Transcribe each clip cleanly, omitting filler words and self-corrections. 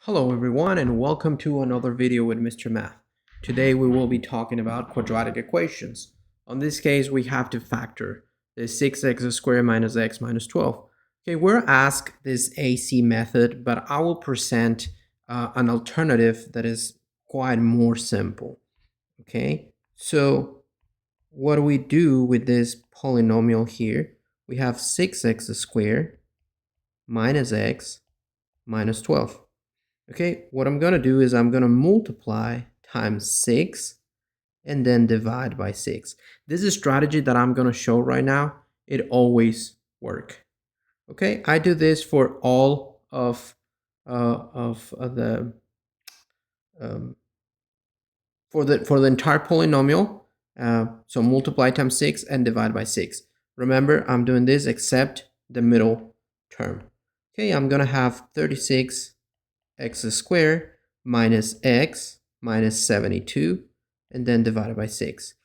Hello everyone and welcome to another video with Mr. Math. Today we will be talking about quadratic equations. On this case we have to factor the 6x² minus x minus 12. Okay, we're asked this AC method, but I will present an alternative that is quite more simple. Okay, so what do we do with this polynomial here? We have 6x² minus x minus 12. Okay, what I'm going to do is I'm going to multiply times 6 and then divide by 6. This is a strategy that I'm going to show right now. It always works. Okay, I do this for all of the for the entire polynomial. So multiply times 6 and divide by 6. Remember, I'm doing this except the middle term. Okay, I'm going to have 36 x squared minus x minus 72 and then divided by 6.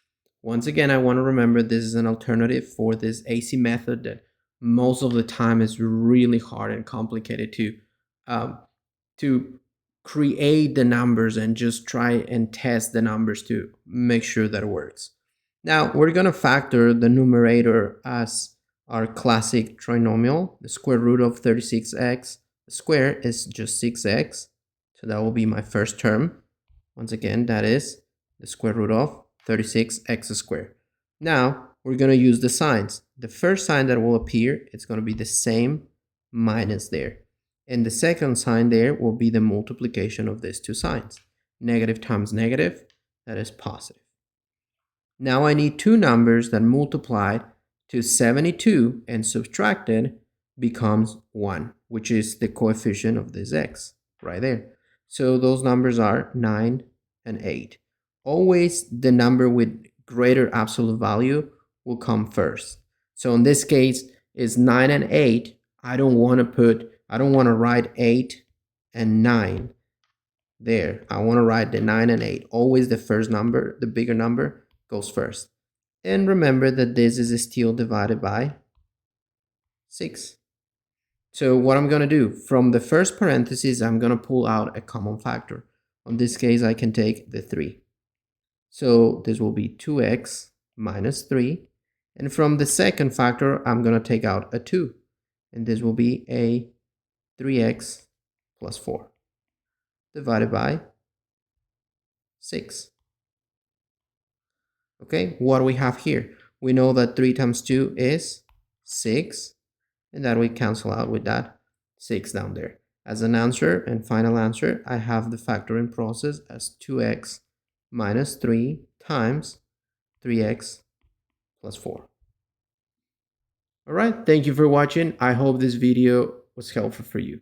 Once again, I want to remember this is an alternative for this AC method that most of the time is really hard and complicated to create the numbers and just try and test the numbers to make sure that it works. Now we're going to factor the numerator as our classic trinomial. The square root of 36x squared is just 6x, so that will be my first term. Once again, that is the square root of 36x squared. Now we're going to use the signs. The first sign that will appear, it's going to be the same minus there, and the second sign there will be the multiplication of these two signs. Negative times negative, that is positive. Now I need two numbers that multiplied to 72 and subtracted becomes 1, which is the coefficient of this x right there. So those numbers are 9 and 8. Always the number with greater absolute value will come first. So in this case, it's 9 and 8. I don't want to write 8 and 9 there. I want to write the 9 and 8. Always the first number, the bigger number, goes first. And remember that this is still divided by 6. So what I'm going to do, from the first parenthesis, I'm going to pull out a common factor. In this case, I can take the 3. So this will be 2x minus 3. And from the second factor, I'm going to take out a 2. And this will be a 3x plus 4 divided by 6. Okay, what do we have here? We know that 3 times 2 is 6. And that we cancel out with that 6 down there. As an answer and final answer, I have the factoring process as 2x minus 3 times 3x plus 4. All right, thank you for watching. I hope this video was helpful for you.